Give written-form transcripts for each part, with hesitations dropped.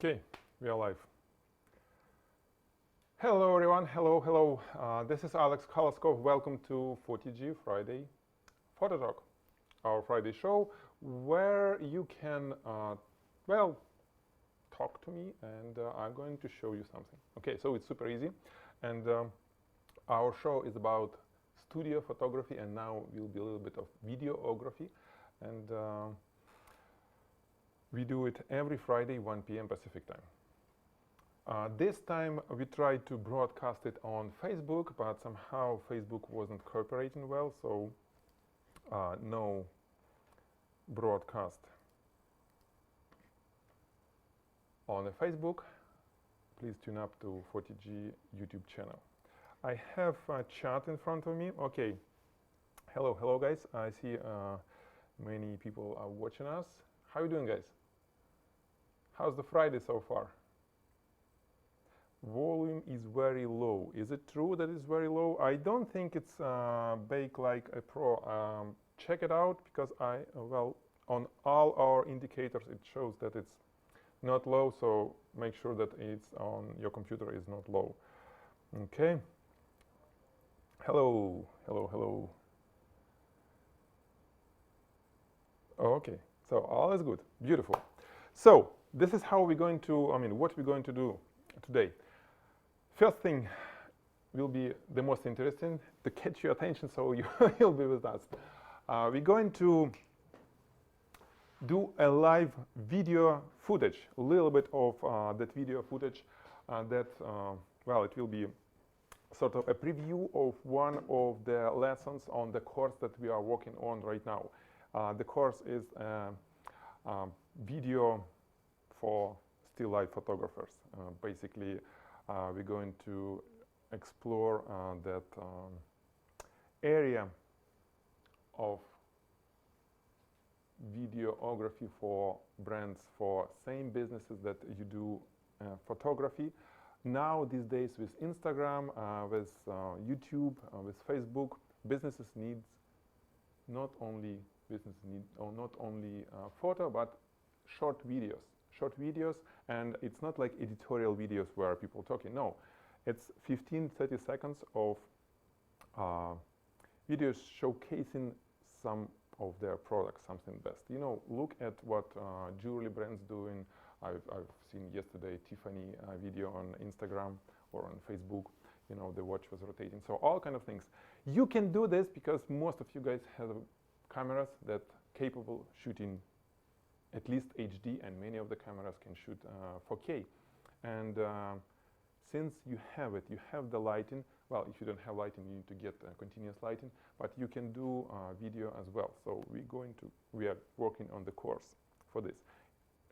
Okay, we are live. Hello everyone, hello. This is Alex Koloskov. Welcome to Photigy Friday Photo Talk, our Friday show where you can, talk to me and I'm going to show you something. Okay, so it's super easy, and our show is about studio photography, and now will be a little bit of videography, and we do it every Friday, 1 p.m. Pacific time. This time we tried to broadcast it on Facebook, but somehow Facebook wasn't cooperating well, so no broadcast on the Facebook. Please tune up to Photigy YouTube channel. I have a chat in front of me. Okay, hello guys. I see many people are watching us. How are you doing, guys? How's the Friday so far? Volume is very low. Is it true that it's very low? I don't think it's baked like a pro. Check it out, because on all our indicators it shows that it's not low, so make sure that it's on your computer is not low. Okay. Hello. Okay, so all is good. Beautiful. So this is how we're going to, what we're going to do today. First thing will be the most interesting to catch your attention, so you'll be with us. We're going to do a live video footage, a little bit of that video footage it will be sort of a preview of one of the lessons on the course that we are working on right now. The course is video for still life photographers. Basically, we're going to explore that area of videography for brands, for same businesses that you do photography. Now these days with Instagram, with YouTube, with Facebook, businesses need not only photo, but short videos, and it's not like editorial videos where people talking. No, it's 15-30 seconds of videos showcasing some of their products, something best. Look at what jewelry brands doing. I've seen yesterday Tiffany video on Instagram or on Facebook. The watch was rotating. So all kind of things. You can do this because most of you guys have cameras that capable shooting at least HD, and many of the cameras can shoot 4K. And since you have it, you have the lighting. Well, if you don't have lighting, you need to get continuous lighting, but you can do video as well. So we are working on the course for this.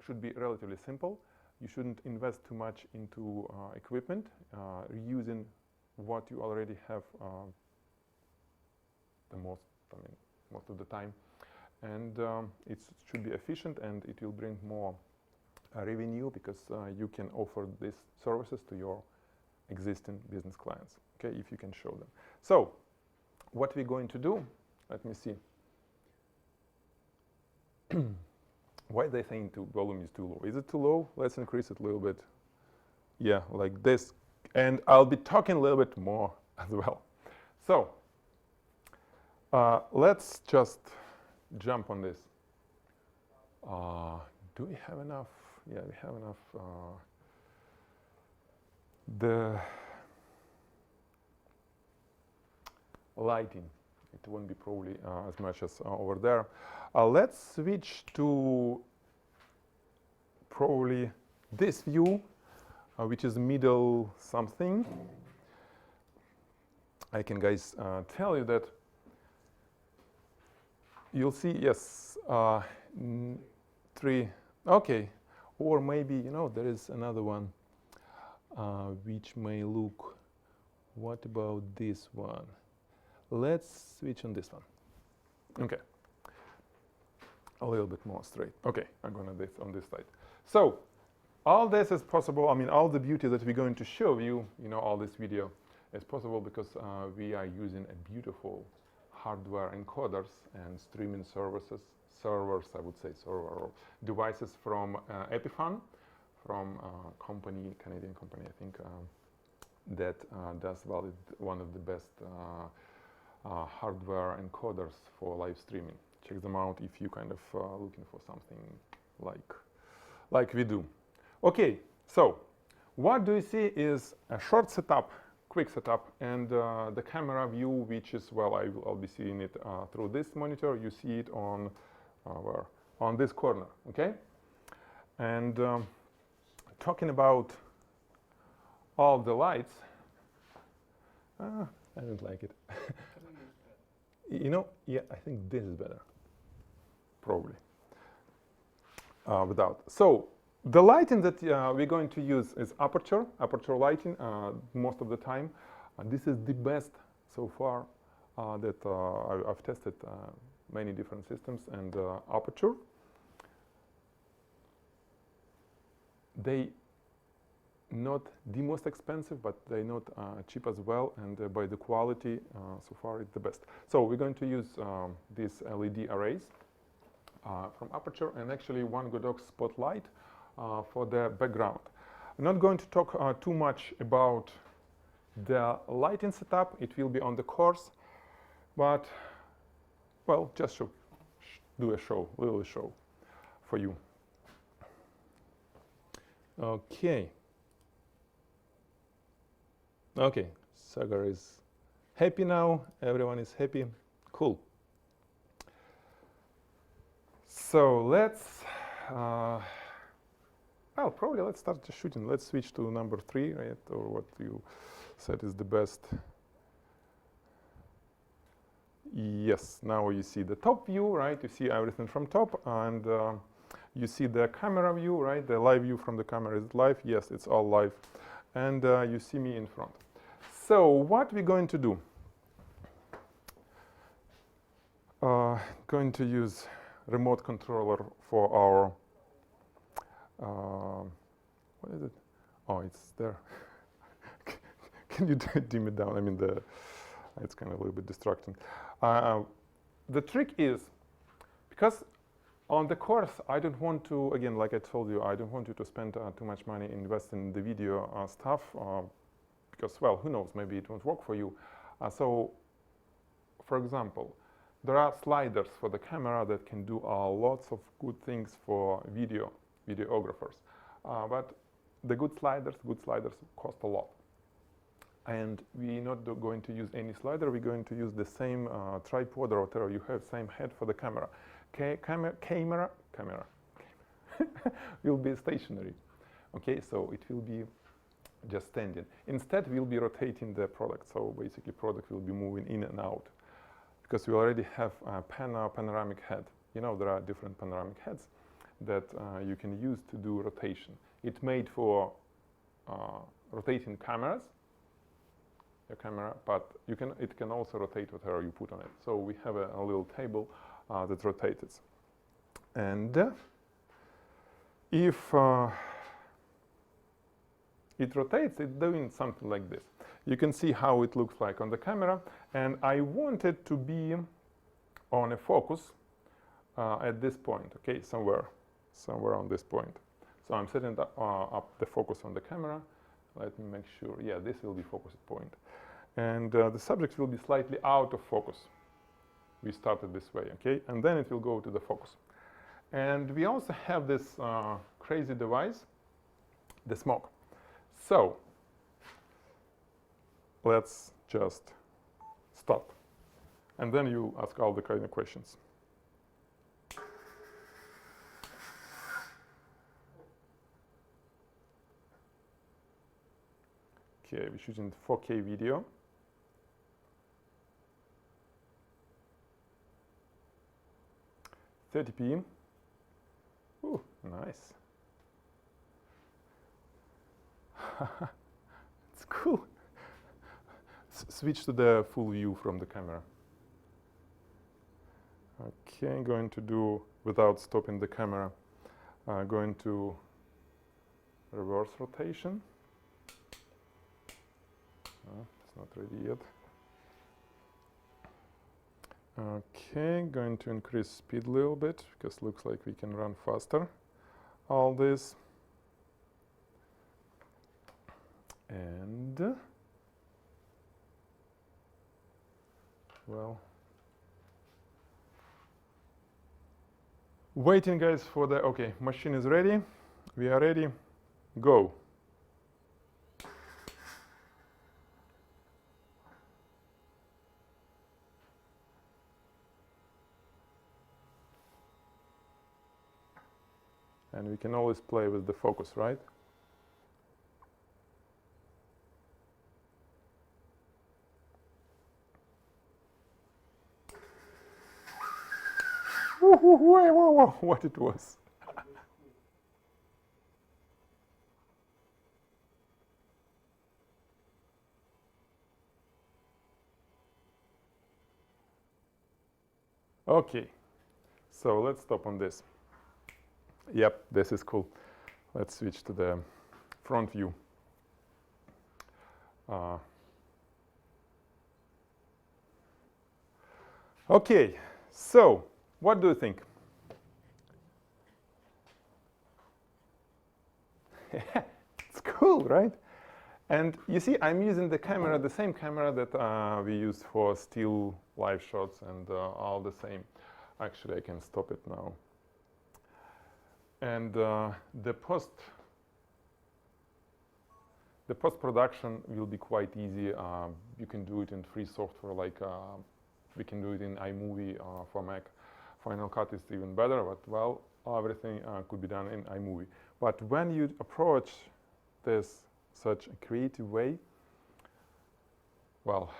Should be relatively simple. You shouldn't invest too much into equipment, reusing what you already have most of the time. And it should be efficient, and it will bring more revenue, because you can offer these services to your existing business clients, okay, if you can show them. So what we're going to do, let me see. Why are they saying volume is too low? Is it too low? Let's increase it a little bit. Yeah, like this. And I'll be talking a little bit more as well. So let's just jump on this. Do we have enough? Yeah, we have enough. The lighting, it won't be probably as much as over there. Let's switch to probably this view, which is middle something. I can, guys, tell you that you'll see, yes, 3, okay, or maybe, there is another one which may look, what about this one? Let's switch on this one. Okay, a little bit more straight. Okay, I'm gonna do this on this side. So all this is possible. All the beauty that we're going to show you, all this video is possible because we are using a beautiful hardware encoders and streaming servers, I would say, server devices from Epiphone, from a company, Canadian company, I think, that does one of the best hardware encoders for live streaming. Check them out if you kind of looking for something like we do. Okay, so what do you see is a short setup, quick setup, and the camera view, which is, well, I'll be seeing it through this monitor. You see it on where? On this corner, okay? And talking about all the lights, I don't like it. You know, yeah, I think this is better, probably, without. So the lighting that we're going to use is aperture lighting most of the time. This is the best so far that I've tested many different systems, and aperture. They not the most expensive, but they're not cheap as well, and by the quality, so far it's the best. So we're going to use these LED arrays from aperture, and actually one Godox spotlight for the background. I'm not going to talk too much about the lighting setup. It will be on the course, but, well, just do a little show for you. Okay. Okay, Sagar is happy now. Everyone is happy. Cool. So let's, well, probably let's start the shooting. Let's switch to number 3, right? Or what you said is the best. Yes, now you see the top view, right? You see everything from top, and you see the camera view, right? The live view from the camera is live. Yes, it's all live. And you see me in front. So what we're going to do? Going to use remote controller for our, what is it? Oh, it's there. Can you dim it down? I mean, it's kind of a little bit distracting. The trick is, because on the course, I don't want to, again, like I told you, I don't want you to spend too much money investing in the video stuff, because, well, who knows, maybe it won't work for you. So, for example, there are sliders for the camera that can do lots of good things for videographers. But the good sliders cost a lot. And we're not going to use any slider. We're going to use the same tripod or whatever you have, same head for the camera. Camera will be stationary. Okay, so it will be just standing. Instead, we'll be rotating the product. So basically, product will be moving in and out, because we already have a panoramic head. You know, there are different panoramic heads that you can use to do rotation. It's made for rotating cameras, your camera, but it can also rotate whatever you put on it. So we have a little table that rotates. And if it rotates, it's doing something like this. You can see how it looks like on the camera, and I want it to be on a focus at this point, okay, somewhere on this point. So I'm setting up the focus on the camera. Let me make sure, yeah, this will be focus point. And the subject will be slightly out of focus. We started this way, okay? And then it will go to the focus. And we also have this crazy device, the smoke. So let's just stop. And then you ask all the kind of questions. Okay, we're shooting 4K video. .30p. Ooh, nice. It's cool. Switch to the full view from the camera. Okay, I'm going to do, without stopping the camera, going to reverse rotation. It's not ready yet. Okay, going to increase speed a little bit, because looks like we can run faster. All this. And well, waiting guys for the, okay, machine is ready, we are ready, go. And we can always play with the focus, right? Whoa, what it was. Okay, so let's stop on this. Yep, this is cool. Let's switch to the front view. Okay, so what do you think? It's cool, right? And you see, I'm using the camera, the same camera that we used for still live shots, and all the same. Actually, I can stop it now. And the post-production will be quite easy. You can do it in free software, like we can do it in iMovie for Mac. Final Cut is even better, but well, everything could be done in iMovie. But when you approach this such a creative way, well,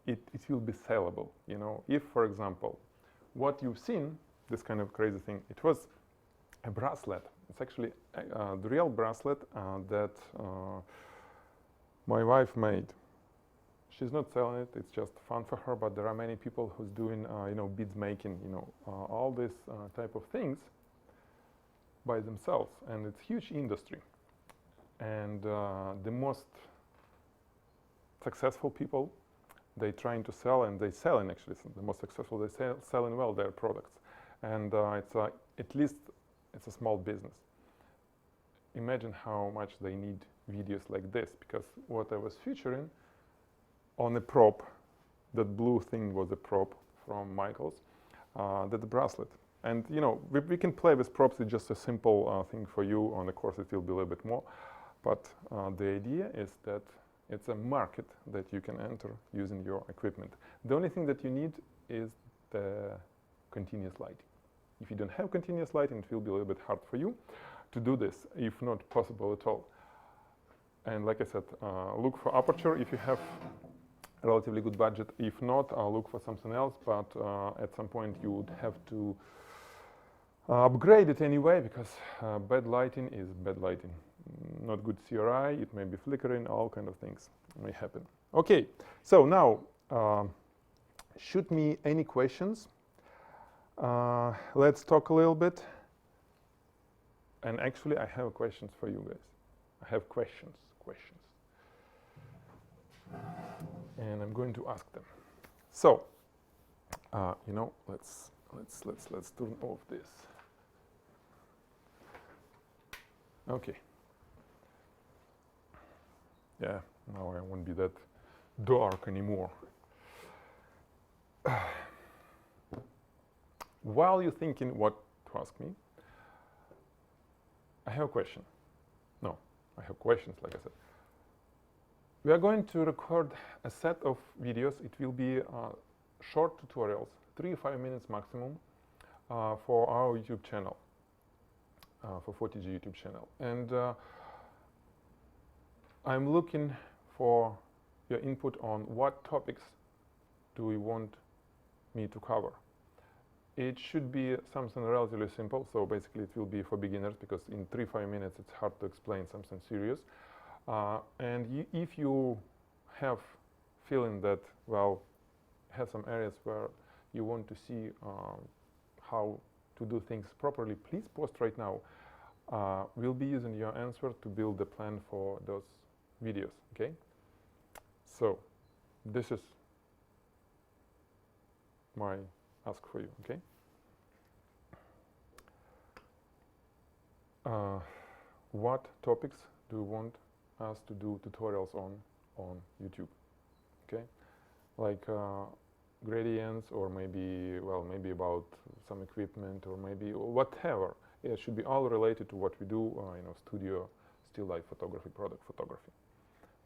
it will be sellable. You know, if, for example, what you've seen, this kind of crazy thing, it was a bracelet. It's actually the real bracelet that my wife made. She's not selling it, it's just fun for her, but there are many people who's doing, you know, beads making, you know, all this type of things by themselves, and it's huge industry. And the most successful people, they trying to sell, and they selling actually, the most successful, they selling well their products. And it's at least it's a small business. Imagine how much they need videos like this, because what I was featuring on a prop, that blue thing was a prop from Michael's, that's a bracelet. And you know, we can play with props, it's just a simple thing for you. On the course it will be a little bit more. But the idea is that it's a market that you can enter using your equipment. The only thing that you need is the continuous lighting. If you don't have continuous lighting, it will be a little bit hard for you to do this, if not possible at all. And like I said, look for aperture if you have a relatively good budget. If not, look for something else, but at some point you would have to upgrade it anyway, because bad lighting is bad lighting. Not good CRI, it may be flickering, all kind of things may happen. Okay, so now shoot me any questions. Let's talk a little bit. And actually, I have questions for you guys. I have questions. And I'm going to ask them. So, you know, let's turn off this. Okay. Yeah, now I won't be that dark anymore. While you're thinking what to ask me, I have a question. No, I have questions, like I said. We are going to record a set of videos. It will be short tutorials, 3 to 5 minutes maximum, for our YouTube channel, for Photigy YouTube channel. And I'm looking for your input on what topics do we want me to cover. It should be something relatively simple, so basically it will be for beginners, because in 3 to 5 minutes it's hard to explain something serious. And if you have feeling that, well, have some areas where you want to see how to do things properly, please post right now. We'll be using your answer to build a plan for those videos, okay? So, this is my ask for you, okay? What topics do you want us to do tutorials on YouTube. Okay, like gradients, or maybe, well, maybe about some equipment, or maybe whatever. It should be all related to what we do, studio, still life photography, product photography.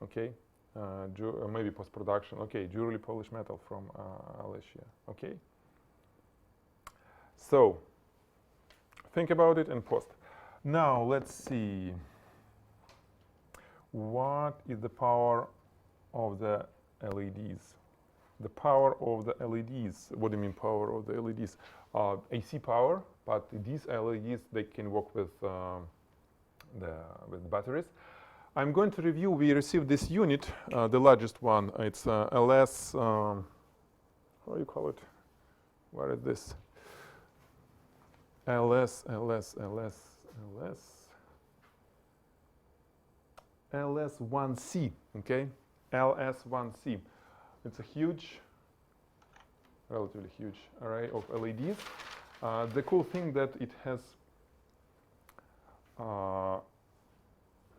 Okay, maybe post-production. Okay, jewelry polish metal from Alicia. Okay, so think about it and post. Now let's see. What is the power of the LEDs? The power of the LEDs. What do you mean power of the LEDs? AC power, but these LEDs, they can work with batteries. I'm going to review. We received this unit, the largest one. It's LS. How do you call it? Where is this? LS1C. Okay, LS1C. It's a huge, relatively huge array of LEDs. The cool thing that it has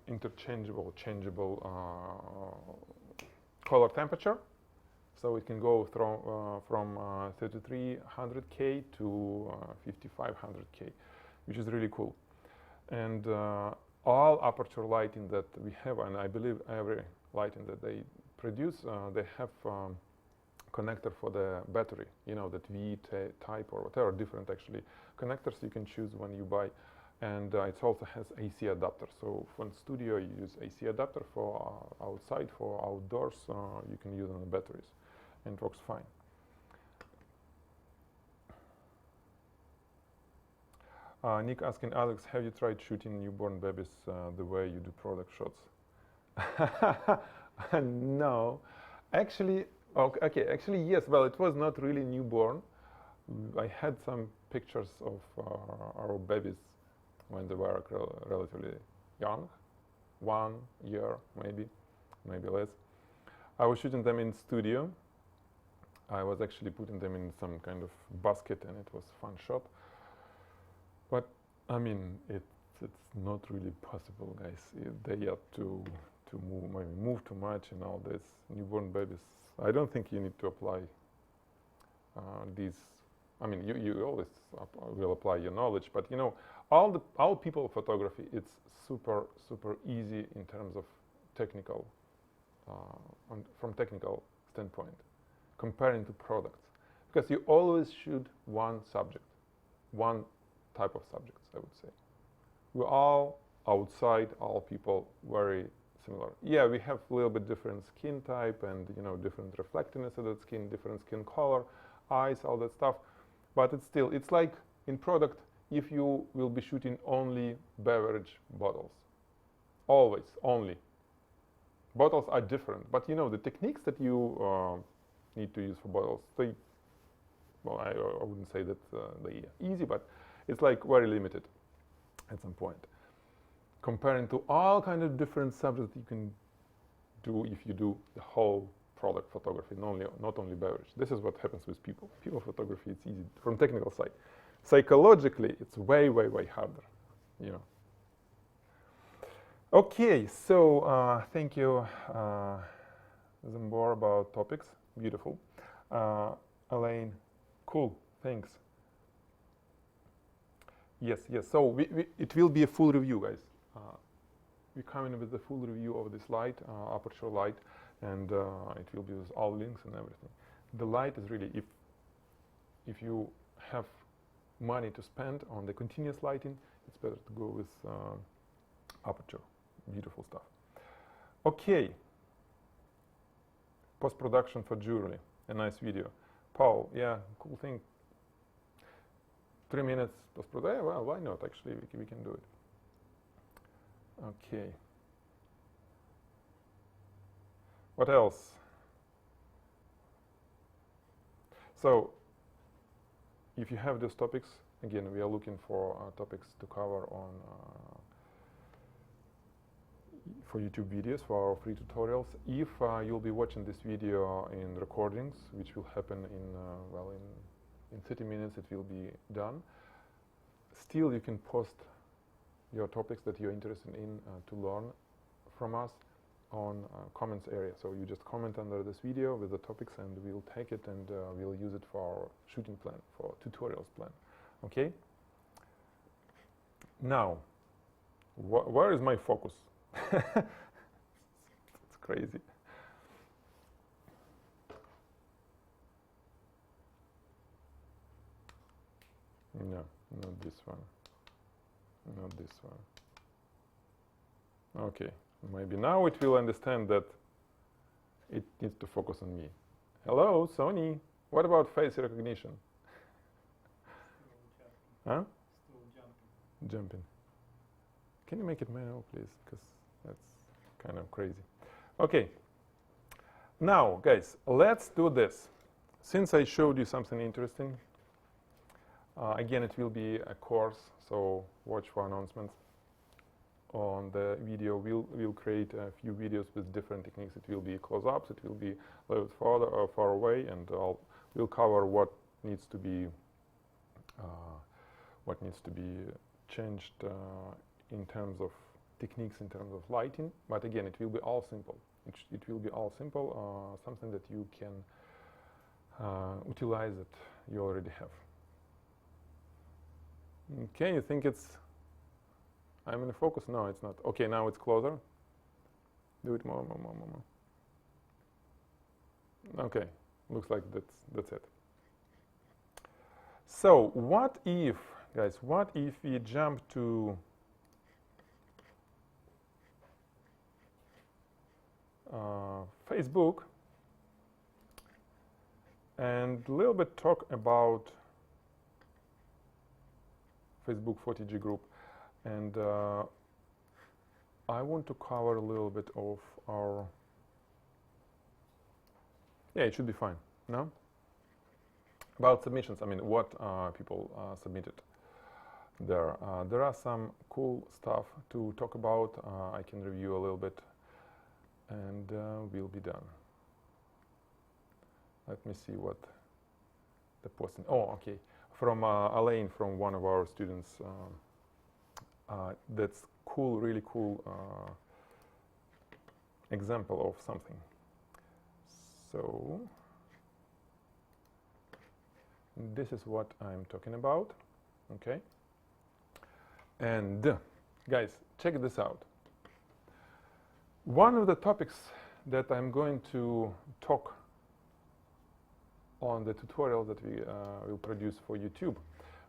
interchangeable, changeable color temperature, so it can go from 3300K to 5500K, which is really cool. And all aperture lighting that we have, and I believe every lighting that they produce, they have connector for the battery, that V type or whatever, different actually connectors you can choose when you buy. And it also has AC adapter. So for studio, you use AC adapter. For outside, for outdoors, you can use on the batteries, and it works fine. Nick asking Alex, have you tried shooting newborn babies the way you do product shots? No, actually, okay, actually yes. Well, it was not really newborn. I had some pictures of our babies when they were relatively young, 1 year maybe less. I was shooting them in studio. I was actually putting them in some kind of basket, and it was a fun shot. But I mean, it's not really possible, guys. They have to move too much and all this. Newborn babies, I don't think you need to apply these. I mean, you always will apply your knowledge, but all people photography, it's super easy in terms of technical, from technical standpoint, comparing to products, because you always shoot one subject, one type of subjects, I would say. We're all outside, all people very similar. Yeah, we have a little bit different skin type, and different reflectiveness of that skin, different skin color, eyes, all that stuff. But it's like in product, if you will be shooting only beverage bottles, always only. Bottles are different, but the techniques that you need to use for bottles, well, I wouldn't say that they're easy, but it's like very limited at some point. Comparing to all kind of different subjects you can do if you do the whole product photography, not only beverage. This is what happens with people. People photography, it's easy from technical side. Psychologically, it's way harder, Okay, so thank you, Zambor, about topics. Beautiful. Elaine, cool, thanks. Yes. So it will be a full review, guys. We're coming with the full review of this light, aperture light, and it will be with all links and everything. The light is really, if you have money to spend on the continuous lighting, it's better to go with aperture. Beautiful stuff. Okay. Post-production for jewelry. A nice video. Paul, yeah, cool thing. 3 minutes post-production. Well, why not? Actually, we can do it. Okay. What else? So, if you have those topics, again, we are looking for topics to cover on for YouTube videos, for our free tutorials. If you'll be watching this video in recordings, which will happen in 30 minutes, it will be done. Still, you can post your topics that you're interested in to learn from us. on comments area. So you just comment under this video with the topics, and we'll take it and we'll use it for our shooting plan, for tutorials plan. Okay? Now, where is my focus? It's crazy. No, not this one. Not this one. Okay, maybe now it will understand that it needs to focus on me. Hello, Sony. What about face recognition? Huh? Still jumping. Jumping. Can you make it manual, please? Because that's kind of crazy. Okay. Now, guys, let's do this. Since I showed you something interesting, again, it will be a course, so watch for announcements. On the video, we'll create a few videos with different techniques. It will be close-ups, it will be a little bit farther or far away, and we'll cover what needs to be changed in terms of techniques, in terms of lighting. But again, it will be all simple. It will be all simple, something that you can utilize that you already have. Okay, you think I'm in focus? No, it's not. Okay, now it's closer. Do it more. Okay, looks like that's it. So what if, guys, what if we jump to Facebook and a little bit talk about Facebook Photigy group, and I want to cover a little bit of our, yeah, it should be fine, no? About submissions, I mean, what people submitted there. There are some cool stuff to talk about. I can review a little bit, and we'll be done. Let me see what the posting. Oh, okay. From Elaine, from one of our students. That's cool, really cool example of something. So this is what I'm talking about. Okay. And guys, check this out. One of the topics that I'm going to talk on the tutorial that we will produce for YouTube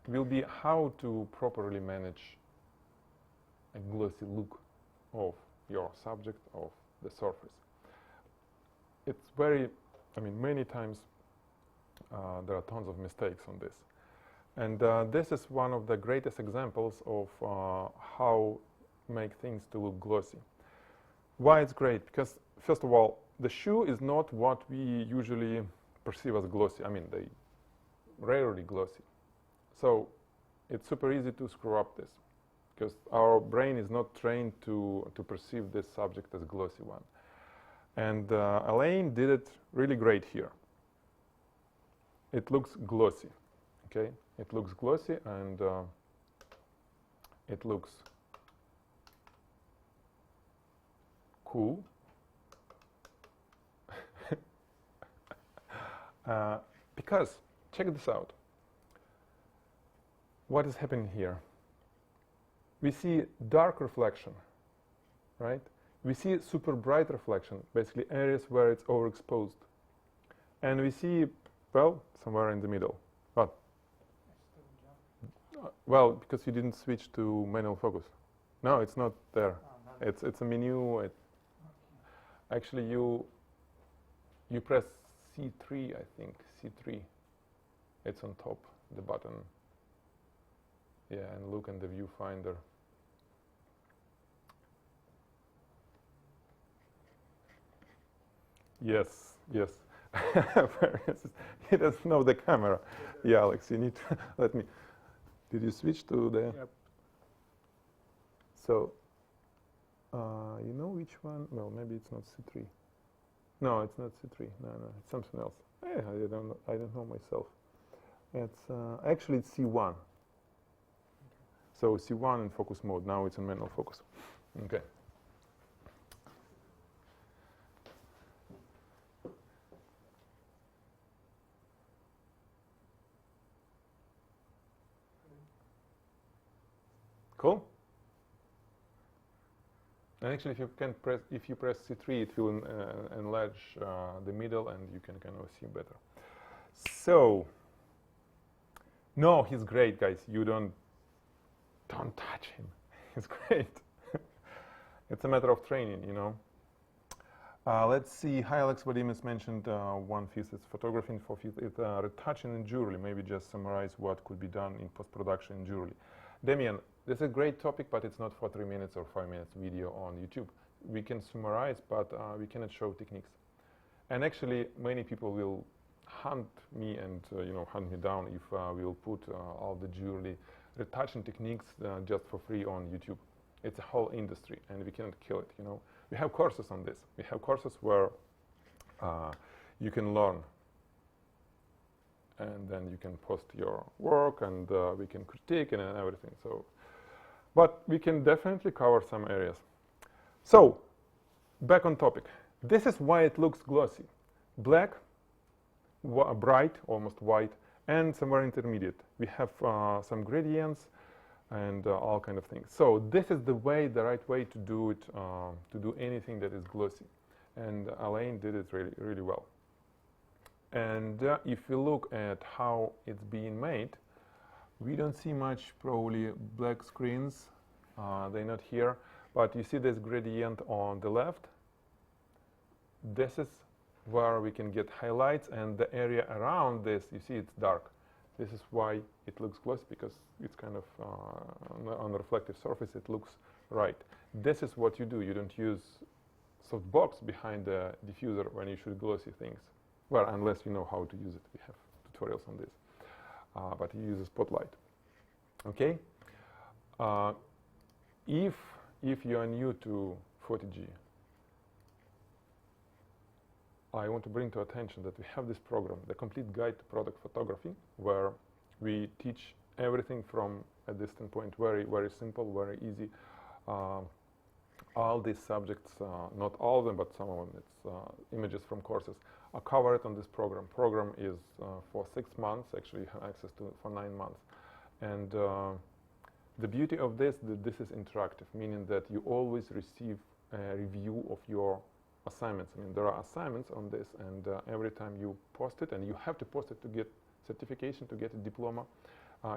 will be how to properly manage a glossy look of your subject, of the surface. It's very, I mean, many times there are tons of mistakes on this. And this is one of the greatest examples of how make things to look glossy. Why it's great? Because, first of all, the shoe is not what we usually perceive as glossy. I mean, they rarely glossy. So it's super easy to screw up this, because our brain is not trained to perceive this subject as glossy one. And Elaine did it really great here. It looks glossy, okay? It looks glossy, and it looks cool. Because, check this out. What is happening here? We see dark reflection, right? We see super bright reflection, basically areas where it's overexposed. And we see, well, somewhere in the middle. But, well, because you didn't switch to manual focus. No, it's not there. Oh, it's a menu. Actually, you press C3, I think, C3. It's on top, the button. Yeah, and look in the viewfinder. Yes, yes. He doesn't know the camera. Yeah, Alex, you need to let me. Did you switch to the? Yep. So, you know which one? Well, maybe it's not C3. No, it's not C3. No, it's something else. I don't know myself. It's actually it's C1. So C1 in focus mode. Now it's in manual focus. Okay. Cool. And actually, if you press C3, it will enlarge the middle, and you can kind of see better. So, no, he's great, guys. You don't touch him. He's great. It's a matter of training, you know. Let's see. Hi, Alex. Vadim has mentioned one piece. It's photography for retouching in jewelry. Maybe just summarize what could be done in post-production in jewelry. Damian, this is a great topic, but it's not for 3 minutes or 5 minutes video on YouTube. We can summarize, but we cannot show techniques. And actually, many people will hunt me and hunt me down if we'll put all the jewelry retouching techniques just for free on YouTube. It's a whole industry, and we cannot kill it. You know, we have courses on this. We have courses where you can learn, and then you can post your work, and we can critique and everything. So, but we can definitely cover some areas. So, back on topic. This is why it looks glossy. Black, bright, almost white, and somewhere intermediate. We have some gradients and all kind of things. So this is the right way to do it, to do anything that is glossy. And Elaine did it really, really well. And if you look at how it's being made, we don't see much probably black screens. They're not here, but you see this gradient on the left. This is where we can get highlights, and the area around this, you see it's dark. This is why it looks glossy, because it's kind of on a reflective surface, it looks right. This is what you do. You don't use softbox behind the diffuser when you shoot glossy things. Well, unless you know how to use it. We have tutorials on this. But you use a spotlight. Okay? If you are new to Photigy, I want to bring to attention that we have this program, the Complete Guide to Product Photography, where we teach everything from a distant point, very, very simple, very easy. All these subjects, not all of them, but some of them, it's images from courses, are covered on this program. Program is for 6 months. Actually, you have access to it for 9 months. And the beauty of this is interactive, meaning that you always receive a review of your assignments. I mean, there are assignments on this, and every time you post it, and you have to post it to get certification, to get a diploma,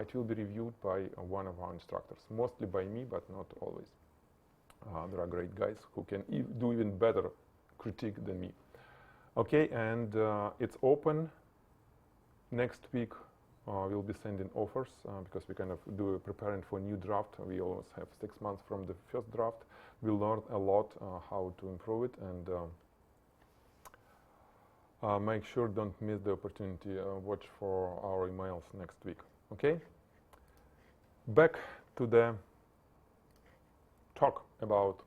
it will be reviewed by one of our instructors, mostly by me, but not always. There are great guys who can do even better critique than me. Okay, and it's open. Next week we'll be sending offers because we kind of preparing for a new draft. We always have 6 months from the first draft. We learned a lot how to improve it, and make sure don't miss the opportunity. Watch for our emails next week. Okay? Back to the talk about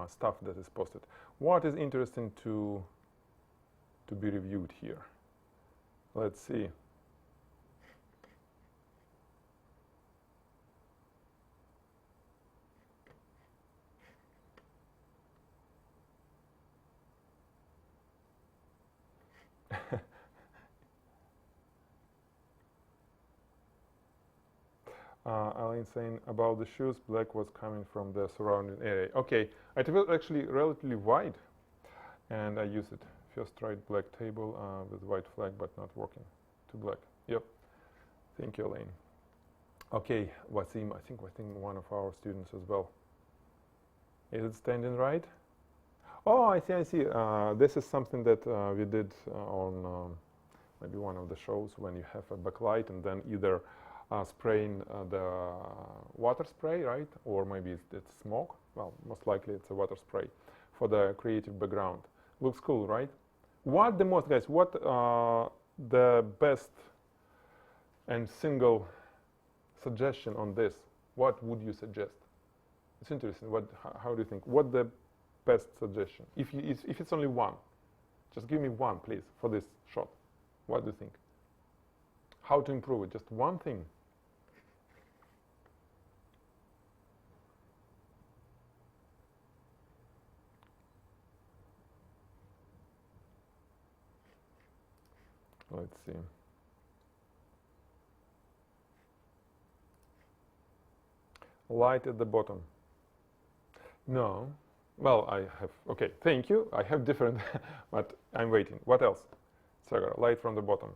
stuff that is posted. What is interesting to be reviewed here? Let's see. Aline saying about the shoes, black was coming from the surrounding area. Okay, it was actually relatively wide, and I used it. First tried black table with white flag, but not working. To black. Yep. Thank you, Elaine. Okay, Wasim, I think one of our students as well. Is it standing right? Oh, I see. This is something that we did on maybe one of the shows, when you have a backlight and then either spraying the water spray, right? Or maybe it's smoke. Well, most likely it's a water spray for the creative background. Looks cool, right? What the most, guys, what the best and single suggestion on this? What would you suggest? It's interesting. How do you think? What the best suggestion? If it's only one, just give me one, please, for this shot. What do you think? How to improve it? Just one thing. Let's see. Light at the bottom. No. Well, I have, okay, thank you. I have different, but I'm waiting. What else? Sagar, light from the bottom.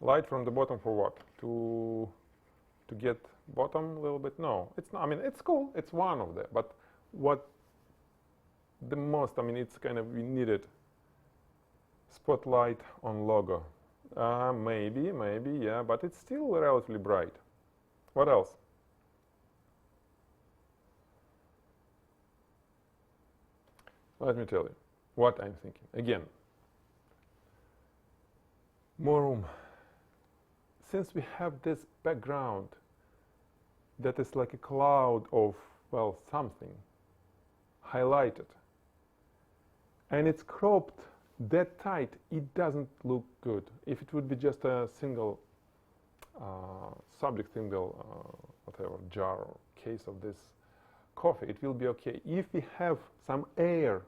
Light from the bottom for what? To get bottom a little bit? No, it's not. I mean, it's cool. It's one of them. But what the most, I mean, it's kind of, we need it. Spotlight on logo. Maybe, yeah, but it's still relatively bright. What else? Let me tell you what I'm thinking. Again, more room. Since we have this background that is like a cloud of, well, something highlighted, and it's cropped that tight, it doesn't look good. If it would be just a single subject, single whatever jar or case of this coffee, it will be okay. If we have some air,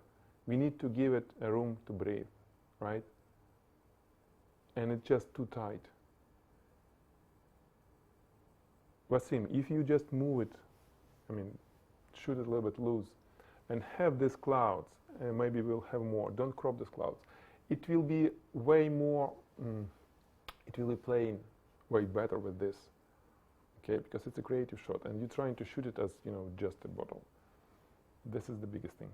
we need to give it a room to breathe, right? And it's just too tight. Wasim, if you just move it, I mean, shoot it a little bit loose, and have these clouds, and maybe we'll have more. Don't crop these clouds. It will be way more, it will be playing way better with this, okay? Because it's a creative shot, and you're trying to shoot it as, you know, just a bottle. This is the biggest thing.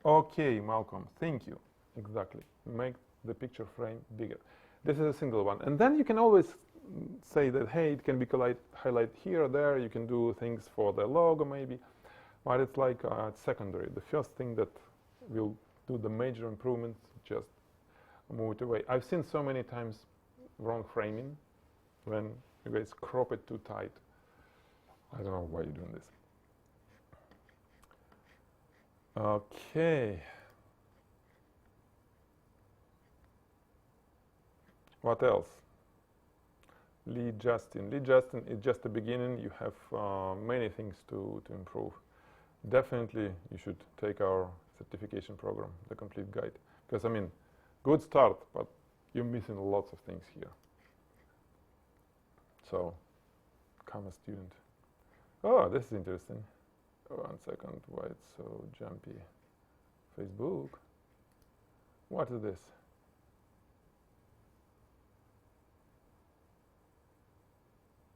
Okay, Malcolm, thank you. Exactly. Make the picture frame bigger. This is a single one. And then you can always say that, hey, it can be highlight here or there. You can do things for the logo maybe. But it's like secondary. The first thing that will do the major improvements, just move it away. I've seen so many times wrong framing when you guys crop it too tight. I don't know why you're doing this. Okay. What else? Lee Justin. Lee Justin is just the beginning. You have many things to improve. Definitely you should take our certification program, the complete guide. Because I mean, good start, but you're missing lots of things here. So, become a student. Oh, this is interesting. 1 second, why it's so jumpy? Facebook. What is this?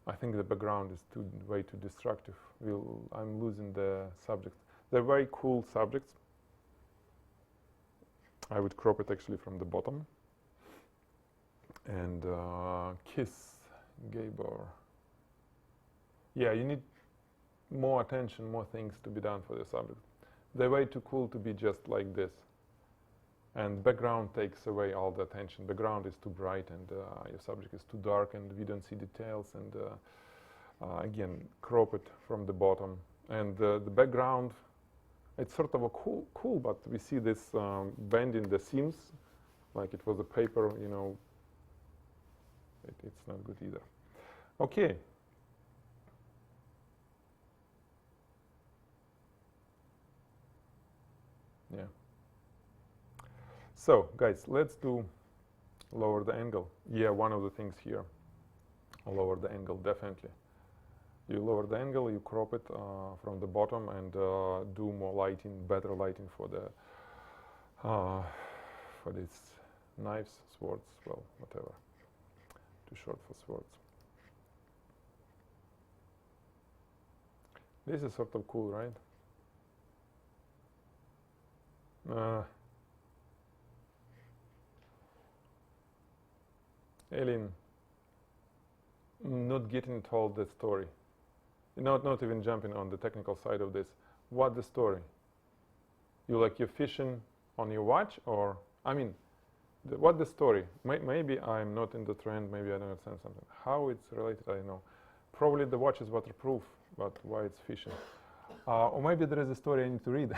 I think the background is way too destructive. I'm losing the subjects. They're very cool subjects. I would crop it actually from the bottom. And Kiss, Gabor. Yeah, you need more attention, more things to be done for the subject. They're way too cool to be just like this. And background takes away all the attention. Background is too bright and your subject is too dark and we don't see details. And again, crop it from the bottom. And the background, it's sort of a cool, but we see this bend in the seams, like it was a paper, you know. It's not good either. Okay. Yeah. So, guys, let's do lower the angle. Yeah, one of the things here, lower the angle, definitely. You lower the angle, you crop it from the bottom and do more lighting, better lighting for the for these knives, swords, well, whatever. Too short for swords. This is sort of cool, right? Eileen, not getting told the story. Not even jumping on the technical side of this. What the story? You're fishing on your watch, or I mean, what the story? Maybe I'm not in the trend. Maybe I don't understand something. How it's related, I don't know. Probably the watch is waterproof, but why it's fishing? Or maybe there is a story I need to read.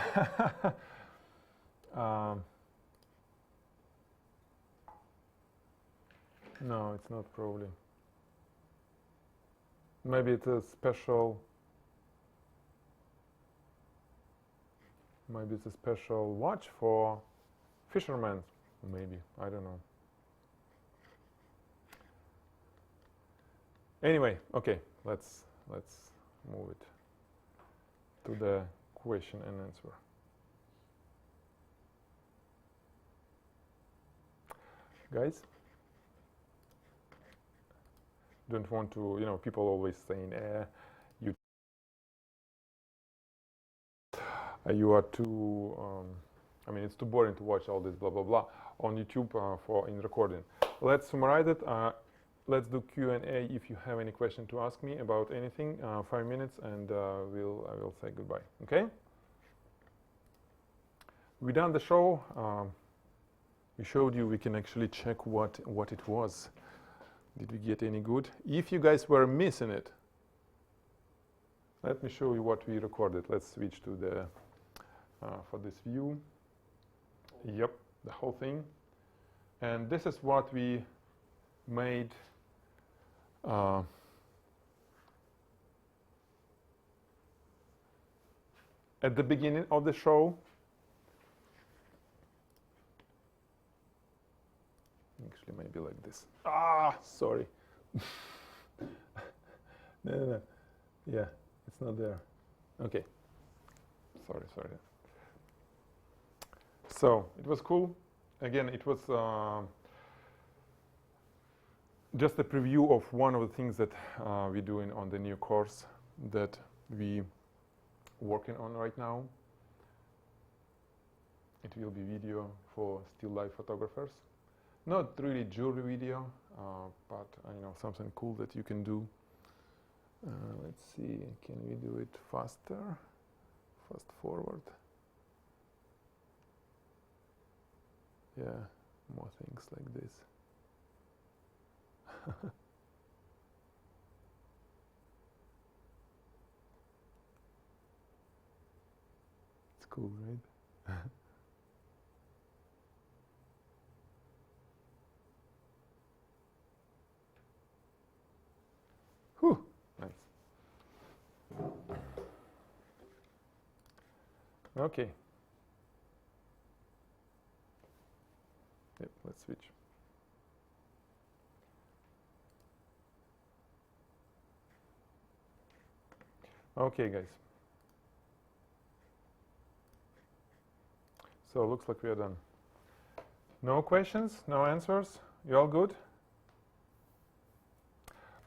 No, it's not probably. Maybe it's a special. Maybe it's a special watch for fishermen. Maybe, I don't know. Anyway, okay, let's move it. to the question and answer. Guys, don't want to, you know, people always saying, you are too, I mean, it's too boring to watch all this blah, blah, blah on YouTube for in recording. Let's summarize it. Let's do Q&A if you have any question to ask me about anything, 5 minutes, and I will say goodbye, okay? We done the show. We showed you we can actually check what it was. Did we get any good? If you guys were missing it, let me show you what we recorded. Let's switch to the, for this view. Yep, the whole thing. And this is what we made at the beginning of the show. Actually, maybe like this. Ah, sorry. No. Yeah, it's not there. Okay. Sorry. So, it was cool. Again, it was just a preview of one of the things that we're doing on the new course that we working on right now. It will be video for still life photographers. Not really jewelry video, but you know, something cool that you can do. Let's see, can we do it faster? Fast forward. Yeah, more things like this. It's cool, right? Whew, nice. Okay. Yep, let's switch. Okay, guys. So looks like we are done. No questions, no answers. You all good?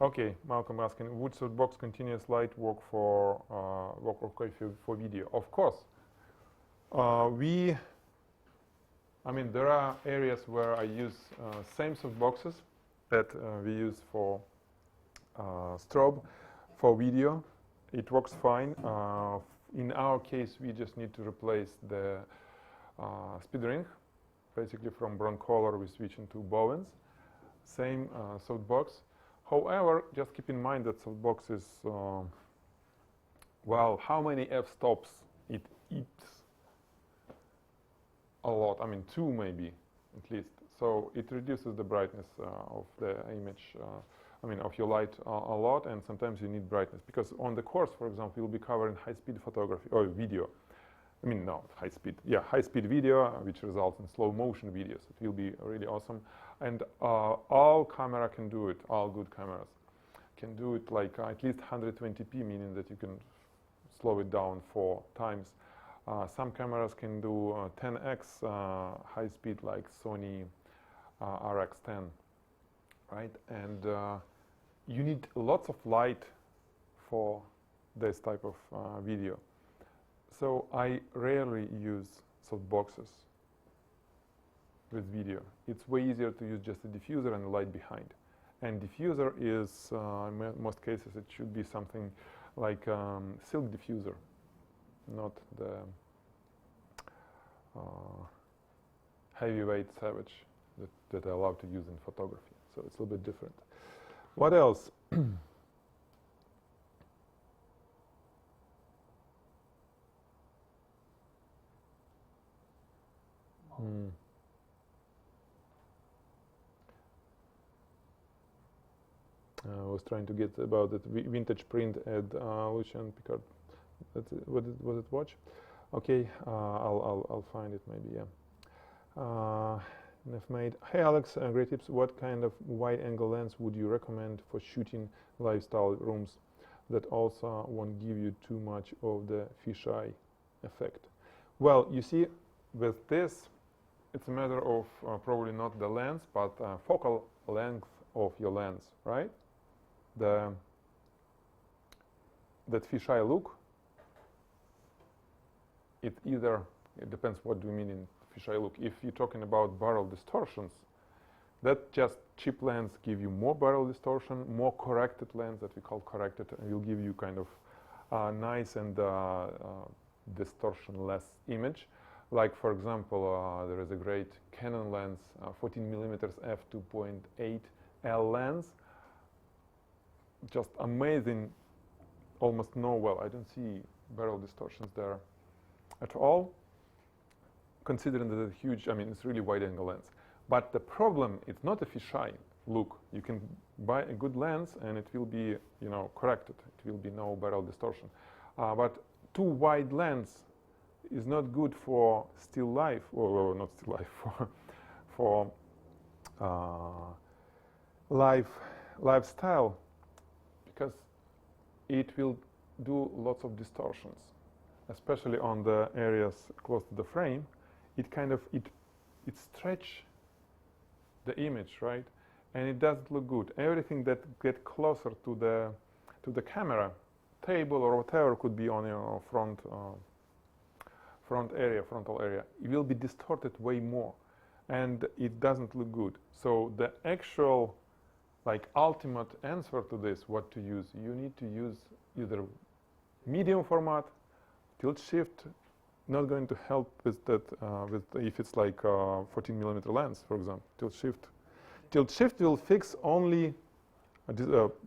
Okay, Malcolm asking, would softbox continuous light work for for video? Of course. I mean, there are areas where I use same softboxes that we use for strobe for video. It works fine. In our case, we just need to replace the speed ring. Basically, from broncolor, we switch into bowens. Same softbox. However, just keep in mind that softbox is, well, how many f-stops it eats? A lot. I mean, 2 maybe, at least. So it reduces the brightness of the image, I mean, of your light a lot, and sometimes you need brightness. Because on the course, for example, you'll be covering high-speed photography, or video. I mean, no, high-speed. Yeah, high-speed video, which results in slow-motion videos. It will be really awesome. And all camera can do it, all good cameras can do it like at least 120p, meaning that you can slow it down 4 times. Some cameras can do 10x high speed, like Sony RX10, right? And you need lots of light for this type of video. So I rarely use softboxes with video. It's way easier to use just a diffuser and a light behind. And diffuser is, in most cases, it should be something like silk diffuser, not the heavyweight Savage that I love to use in photography. So it's a little bit different. What else? I was trying to get about that vintage print at Lucian Picard. Was it watch? Okay, I'll find it maybe. Yeah. Made. Hey Alex, great tips. What kind of wide-angle lens would you recommend for shooting lifestyle rooms? that also won't give you too much of the fisheye effect. Well, you see, with this, it's a matter of probably not the lens, but focal length of your lens, right? That fisheye look, it depends what do you mean in fisheye look. If you're talking about barrel distortions, that just cheap lens give you more barrel distortion, more corrected lens that we call corrected, and will give you kind of nice and distortion-less image. Like, for example, there is a great Canon lens, 14mm f2.8 L lens. Just amazing, almost no, well, I don't see barrel distortions there at all, considering that it's huge, I mean, it's really wide-angle lens. But the problem, it's not a fisheye look. You can buy a good lens and it will be, you know, corrected. It will be no barrel distortion. But too wide lens is not good for still life, or not still life, for lifestyle, because it will do lots of distortions, especially on the areas close to the frame. It kind of it stretch the image, right? And it doesn't look good. Everything that get closer to the camera, table or whatever, could be on your frontal area, it will be distorted way more, and it doesn't look good. So the actual, like, ultimate answer to this, what to use, you need to use either medium format, tilt shift, not going to help with that, if it's like 14mm lens, for example, tilt shift. Tilt shift will fix only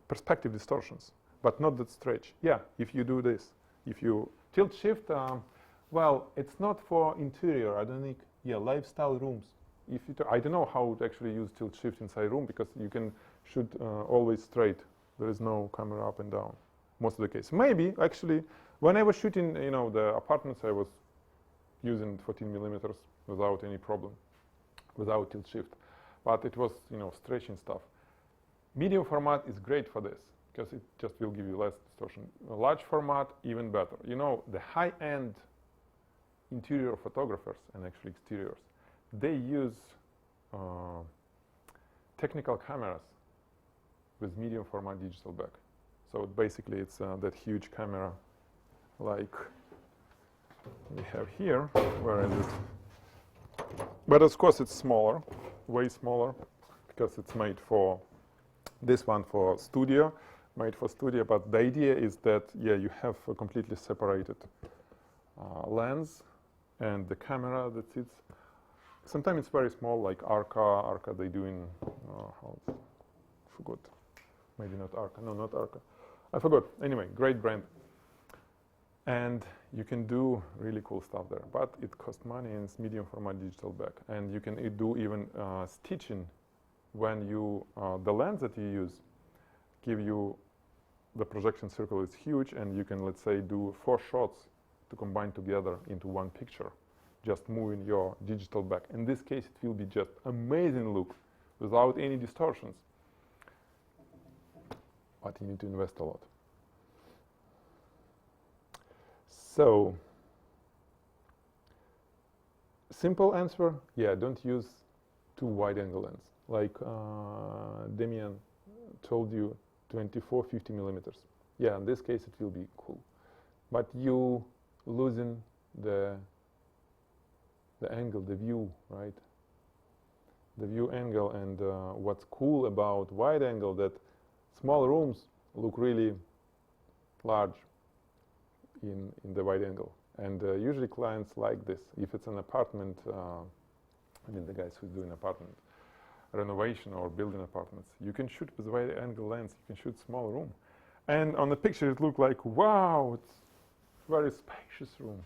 perspective distortions, but not that stretch. Yeah, if you do this, if you tilt shift, well, it's not for interior. I don't think, yeah, lifestyle rooms. If you I don't know how to actually use tilt shift inside room, because you can shoot always straight. There is no camera up and down, most of the case. Maybe actually, when I was shooting, you know, the apartments, I was using 14mm without any problem, without tilt shift. But it was, you know, stretching stuff. Medium format is great for this, because it just will give you less distortion. A large format, even better. You know, the high-end interior photographers, and actually exteriors, they use technical cameras with medium format digital back. So basically it's that huge camera like we have here. Where is it? But of course it's smaller, way smaller, because it's made for this one for studio, made for studio. But the idea is that, yeah, you have a completely separated lens and the camera that sits. Sometimes it's very small, like Arca they do in, how it's, forgot, maybe not Arca, no, not Arca, I forgot. Anyway, great brand. And you can do really cool stuff there, but it costs money and it's medium format digital back. And you can do even stitching when you, the lens that you use give you, the projection circle is huge, and you can, let's say, do 4 shots to combine together into one picture, just moving your digital back. In this case, it will be just amazing look without any distortions. But you need to invest a lot. So, simple answer, yeah, don't use too wide angle lens. Like Demian told you, 24-50mm. Yeah, in this case it will be cool. But you losing the angle, the view, right? The view angle. And what's cool about wide angle, that small rooms look really large in the wide angle. And usually clients like this. If it's an apartment, I mean the guys who do an apartment renovation or building apartments, you can shoot with wide angle lens, you can shoot small room. And on the picture it looked like, wow, it's very spacious room.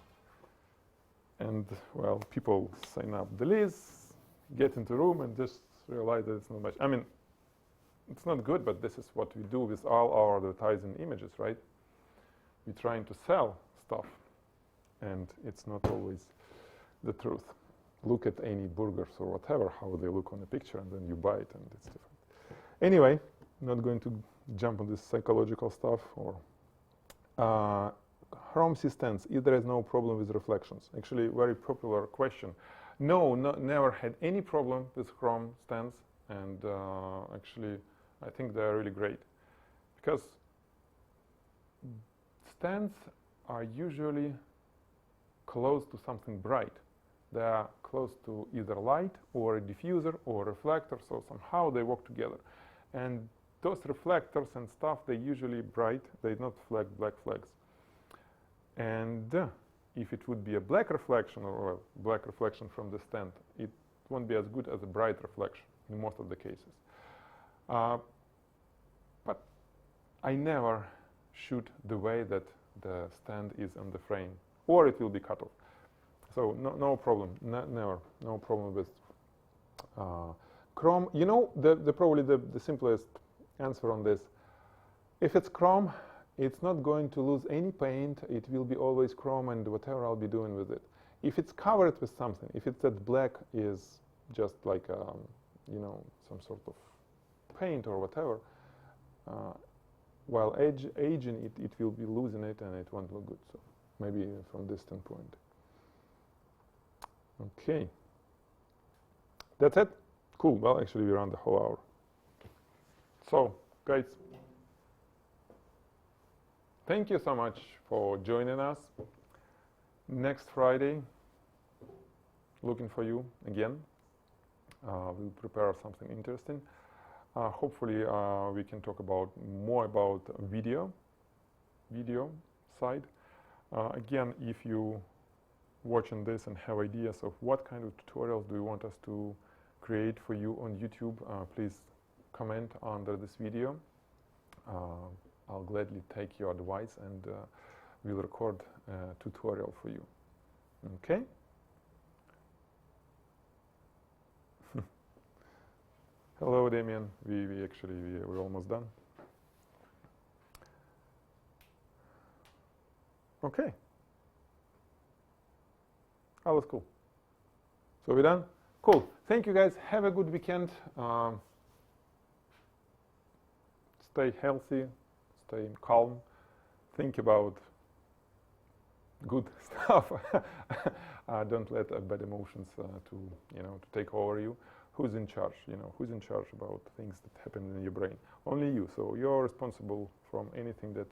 And well, people sign up the lease, get into room and just realize that it's not much. I mean, it's not good, but this is what we do with all our advertising images, right? We're trying to sell stuff, and it's not always the truth. Look at any burgers or whatever, how they look on the picture, and then you buy it, and it's different. Anyway, not going to jump on this psychological stuff or Uh, Chrome C stands, if there is no problem with reflections. Actually, very popular question. No, never had any problem with Chrome stands, and actually, I think they are really great because stands are usually close to something bright. They are close to either light or a diffuser or reflector, so somehow they work together. And those reflectors and stuff, they usually bright, they not black flags. And if it would be a black reflection or a black reflection from the stand, it won't be as good as a bright reflection in most of the cases. But I never shoot the way that the stand is on the frame, or it will be cut off. So no problem, never, no problem with Chrome. You know, probably the simplest answer on this, if it's Chrome, it's not going to lose any paint. It will be always Chrome and whatever I'll be doing with it. If it's covered with something, if it's that black is just like, you know, some sort of paint or whatever, while aging, it will be losing it and it won't look good. So maybe from this standpoint. Okay. That's it? Cool. Well, actually, we ran the whole hour. So, guys, thank you so much for joining us. Next Friday, looking for you again. We'll prepare something interesting. Hopefully, we can talk more about video side. Again, if you watching this and have ideas of what kind of tutorials do you want us to create for you on YouTube, please comment under this video. I'll gladly take your advice and we'll record a tutorial for you. Okay? Hello, Damien. We're almost done. Okay. That was cool. So we're done? Cool. Thank you, guys. Have a good weekend. Stay healthy. Stay calm. Think about good stuff. Don't let bad emotions to take over you. Who's in charge? Who's in charge about things that happen in your brain? Only you. So you're responsible from anything that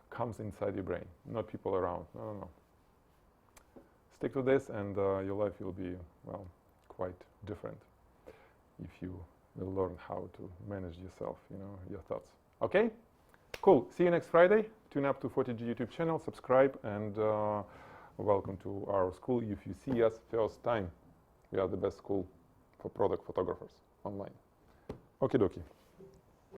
comes inside your brain, not people around. No. Stick to this, and your life will be, well, quite different if you will learn how to manage yourself, your thoughts. Okay? Cool. See you next Friday. Tune up to Photigy YouTube channel, subscribe, and welcome to our school. If you see us first time, we are the best school for product photographers online. Okie dokie.